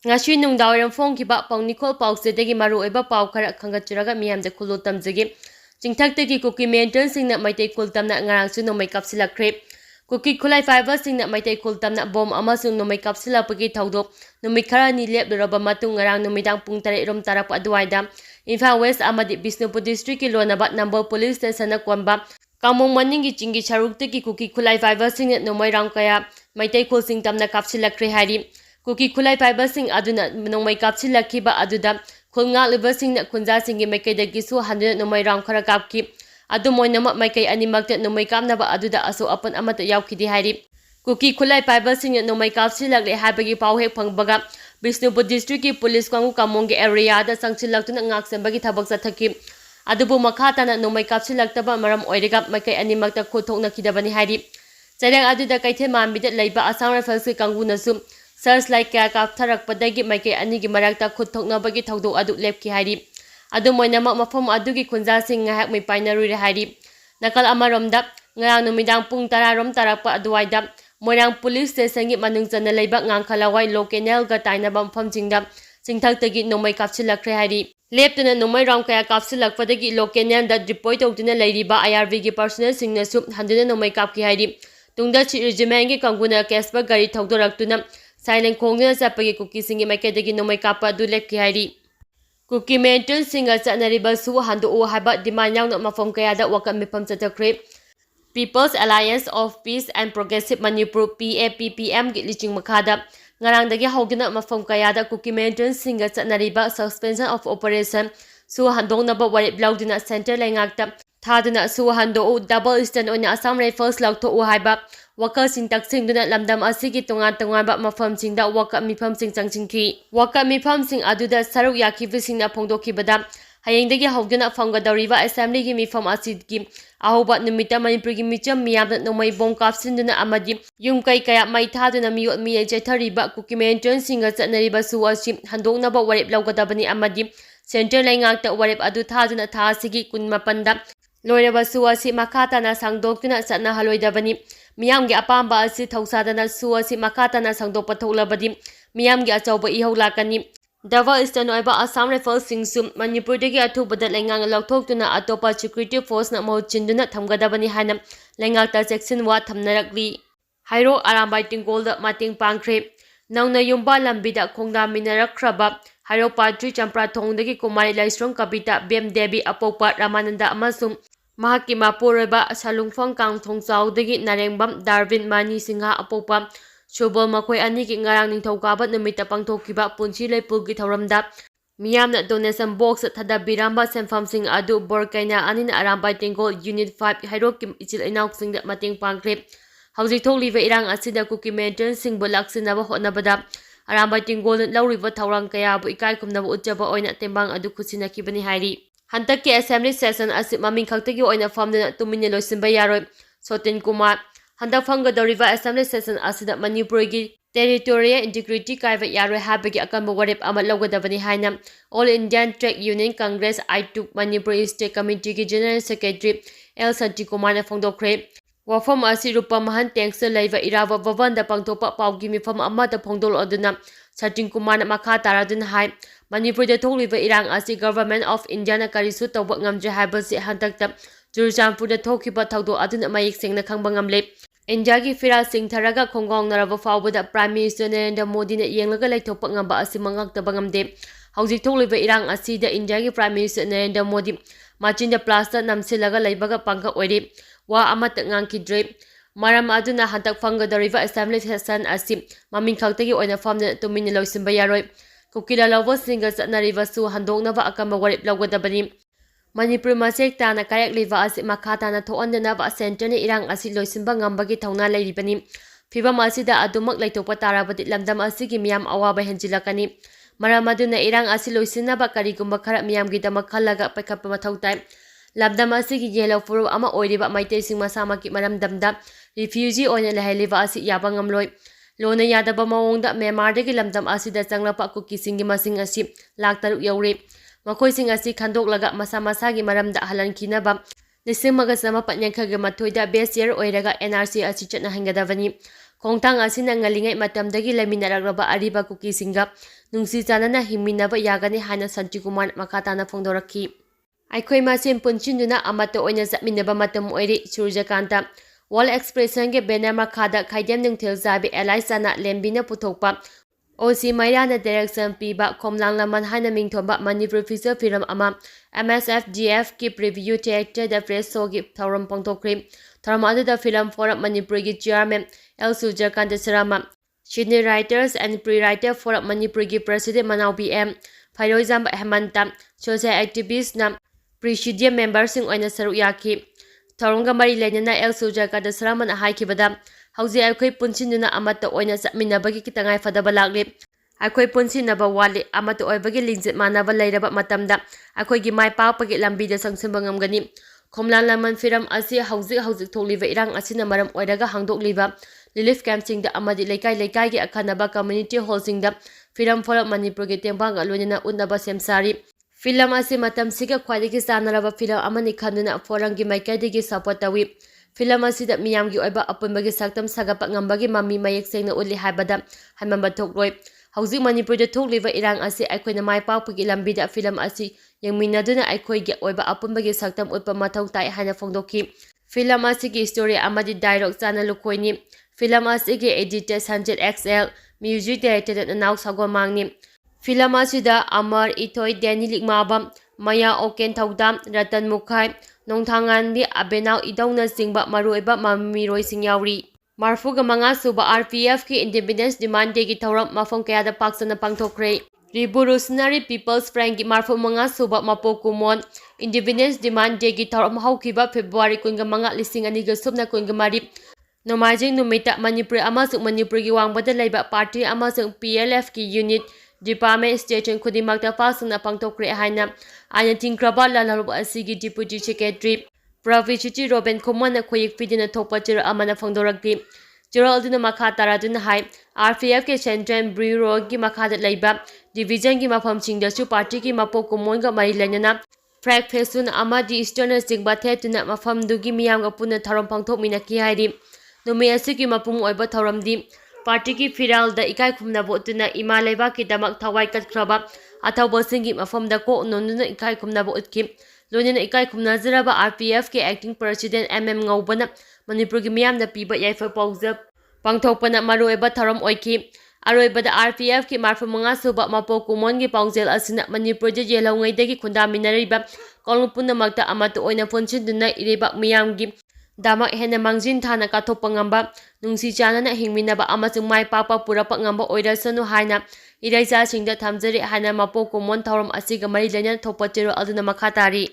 Ngasi nungdawiram phongkiba paunikhol pausedagi maruoiba pau khara khangatchiraga miyamda khulu tamjagi. Chingthaktagi Kuki militant singna Meetei khul tamna ngarangsu Nongmei kapsilakhre. Kuki khulai fiber singna Meetei khul tamna bom amasung Nongmei kapsilapagi thaudok numit kharani lepluraba matung ngarang numidang pung 3 rom tarap aduwaida Imphal West amadi Bisnupur district ki lonaba number police station kwamba Kamong maningi chingi charuktagi Kuki khulai fiber singna Nongmei rang kaya Meetei khul sing tamna kapsilakhre hari. Kuki khulai fiber sing aduna Nongmei kapsilakhiba aduda khulnga libasing na khunja singi maikai dagisu handuna Nongmei ram khara kapki adu moinama maikai animakta Nongmei kapnaba aduda aso apan amata yaukidi hari. Kuki khulai fiber sing Nongmei kapsilakre habagi pau hek phangbaga Bisnupur district ki police kangu kamong area da sangchilaktuna ngaksenbagi thabak chathaki adubu makhatana Nongmei kapsilaktaba maram oirega maikai animakta khothokna kidabani hari. Chairang aduda kaithe mambida leiba Assam Rifles ki kangu nasum Searchlight kaya kaptharakpadagi maikai anigi marakta khuthoknabagi thaudok adu lepki hari. Adu moinamak mafam adugi khunjasing ngahak mai painarui hari. Nakal amaromda ngarang numidang pung 10 rom tarakpa aduwaida Moirang police station gi manung chana leiba ngangkhalawai local ga tainaba mafamjingda Chingthaktagi Nongmei kapsilakhre hari. Leptuna Nongmei ram kaya kapsilakpadagi local da deploy tawduna leiriba IRV gi personnel singna sup handuna Nongmei kapki hari. Tungda chi regiment gi kanguna kesba gari thawdoraktuna Silent Kongna Sapagi Kuki Singi Makadagi no Makapa do Lepki Hari. Kuki militant singer Sanariba Su Hando Haba Dimanyang Mafom Kayada Wakam Mipam Satakre. People's Alliance of Peace and Progressive Manipur PAPPM Gitliching Makada. Ngarangdagi Hogana Mafom Kayada Kuki militant singer Sanariba Suspension of Operation Su Handong Naba Warip Laudina Center Langakta. Thaduna Su Hando Double Eastern on Assam Rifles Lauto Uhaiba. Waka sintak sing duna lamdam asigi tongan ba mafam sing da waka mifam sing changchingki waka mifam sing aduda saruk yakibi sing na phongdoki bada hayengdagi hogduna famgadariba assembly gi mifam asidgi ahoba numita manipur gi micham miyamna Nongmei bom kapsinduna amadi yumkai kaya mai thaduna miyot mi jaithariba Kuki militant sing ga chanariba su asi handokna ba warep lawgadabani amadi center laingakta warep adu thaduna thasigi 18 da loiraba su asi makhatana sangdoktuna satna haloidabani Miyamgi apamba asi thausadana su asi makhatana sangdokpa tholabadi miyamgi achauba ihau lakani Dava Eastern oiba Assam Rifles singsum Manipurdagi athubada lengang lauthoktuna atopa security force na mohchinduna thamgadabani hana lengakta section wa thamnarakli Hairo Arambai Tingolda mating pangkhre Nangna yumba lambida khongda minarakraba Hairo Patri Champra thongdagi Kumari Laisrong Kabita Bem Devi Apopa Ramananda amasum Mahaki Mapureba Salungfang Kang Thong Chaudagi Narengbam Darwin Mani Singha Apopa Shobol Makoi Aniki Ngarang Ningthokaba Numita Pangthokiba Punchi Leipulgi Thauramda Miyamna donation box Thada Biramba Senfam Sing Adu Borkaina Anina Arambai Tingol Unit 5 Hairokim Ichil Inauk Sing da Mating Pangkre Hauji Tholiva Irang Asida Kuki militant Sing Bulaksinaba Hotnabada Arambai Tingol Lauriva Taurang Kaya Bu Ikai Kumnaba Uchaba Oina Tembang Adu Kusinakibani Hairi Hantaki assembly session asi maming khaktagi oina famdana tumina loisinba yaroi Sotin Kumar handak fangadoriba assembly session asida Manipurgi territorial integrity kaiva yaroi habagi akanba warep ama lawgadabani haina All Indian Trade Union Congress I2 Manipur State Committee ki General Secretary L Santi Kumar na phongdokre wafam asi rupa mahan thanks laiva irawa vavanda pangthopa paugi mifam amada phongdol aduna Santi Kumar na makha taradun hai Manipur da thokliba irang asi Government of India na karisu tawba ngamje habasi hantakta Churachandpur da thokiba thawdo aduna mayik sengna khangba ngamle India gi firal sing tharaga khongong naraba fawbada Prime Minister Narendra Modi na yenglaga laithokpa ngamba asi mangakta bangamde hawjik thokliba irang asi da India gi Prime Minister Narendra Modi machinda plasta namsilaga laibaga pangka oire wa amata ngangkidre maram aduna hantak fangadariba assembly session asi maming khaktagi oina famna tumini loisimba yaroi Kukila lawa singa satnariba su handoknaba akamba warip lawgadabani Manipur masek tana kayak liva asi makhatana thoandanaba center ni irang asi loisimba ngambagi thauna leiribani Fibam asida adumak laitokpa tarabadi lamdam asigi miyam awaba henjilakani maram aduna irang asi loisinaba karigumba khara miyamgi damak khalaga paikappa mathau tai lamdam asigi yellow furu ama oiriba Meetei sing masamaki maram damda refugee oina laheliva asi yaba ngamloi Lona yadaba mawongda Myanmardagi lamdam asida changlapa Kuki singi masing asi lakh 3 yaure makoi sing asi khandoklaga masa masagi maramda halankinaba lising magasama patnyankhage mathoida base year oiraga NRC asi chatna hangadavani Khongthang asina ngalingai matamdagi leminaragraba ariba Kuki singa nungsi chanana himminaba yagani haina Santi Kumar makatana phongdorakhi. Aikhoi masen punchinduna amata oina zatminaba matam oiri Surjakanta Wall Expression ge banner makhada khaidem nungthel zabi Elisana lembina puthokpa OC Mairana direction piba Khomlang Laman haina mingthomba Manipur Feature Film ama MSFGF ki preview theater the press show gi thoram pangthokri thoram adu film forum Manipur gi chairman El Surjakanta Sarama senior writers and pre-writer forum Manipur gi president Manau BM Fairozam Hemanta social activist na presidium members sing oina saru yaki Tharonga mari lenana El Surjakanta Sarama haikibada Hauzi aikhoi punsinuna amata oina satminabagi kitangai fadaba lakle aikhoi punsinaba wale amata oibagi lingjit manaba leiraba matamda aikhoi gi mai paapagi lambida sangsimba ngamgani Khomlang Laman Firam asi hauzi thokliba irang asina maram oiraga hangdokliba relief camp singda amadi lekai gi akhanaba community hall singda Firam Forum Manipur gi tembanga loinana unnaba semsari film asi matam siga khwaidagi sanaraba film amani khanduna forum gi maikaidagi support tawi Film asida miyamgi oiba apunbagi saktam sagapa ngambagi mami mayek sengna uli haibada haimamba thokloi hauji Manipur da thokliba irang asi aikhoina mai paapagi lambida film asi yangminaduna aikhoigi oiba apunbagi saktam utpa mathau tai haina phongdokhi film asi gi story amadi dialogue chana lukhoini film asi gi editor Sanjit XL music director Nauk Sagomangni film asida Amar Ithoi Danny Likmabam Maya Oken Thaudam Ratan Mukhai Nongthangandi Abenau Idongna Singba Maruiba Mamiroi Singyauri Marfuga Manga Suba RPF ki Independence Demand Day ki Thauram Mafam Kayada Paksana Pangthokre Revolutionary People's Front ki Marfu Manga Suba Mapokumon Independence Demand Day ki Thauram Haukiba February kunga manga lising aniga subna kunga mari Nomajing Numita Manipur amasuk Manipur ki wangbada leiba party amasuk PLF ki unit Department Station Kudimakta Pasana Pangtokre Haina Anya Tinkraba Lalaruba Asigi Deputy Secretary Provincial Robin Komana Koyik Fidina Topachira Amana Fongdorakti Geraldina Makatara Dun High RPF ke Central Bureau Gi Makada Laiba Division Gi Mafam Chingdasu Party Gi Mapokumonga Marilanana Frag Fesun Amadi Eastern Singba Tetuna Mafam Dugi Miyanga Puna Taram Pangtok Minaki Haidi Numi Asiki Mapum Oiba Taramdi Party ki firal da ikai khumna botuna ima leba ki damak thawai kat khraba athaw bosingi mafam da ko nonuna ikai khumna bo utki lonina ikai khumna ziraba RPF ke acting president Ngobana Manipur gi miyam da piba yaifa pawza pangthokpana maroeba tharam oiki aroiba da RPF ki marfu manga suba mapo kumon gi pawjel asina Manipur je jelau ngai dagi khunda minariba kolupuna makta amatu oina ponsin duna iriba miyam gi Damak hena mangjin thana kathokpa ngamba nungsi chanana hingminaba amasung mai papa purapa ngamba oirasanu haina iraisa singda thamjari haina mapo komon thauram asiga mari lena thokpa chero aduna makhatari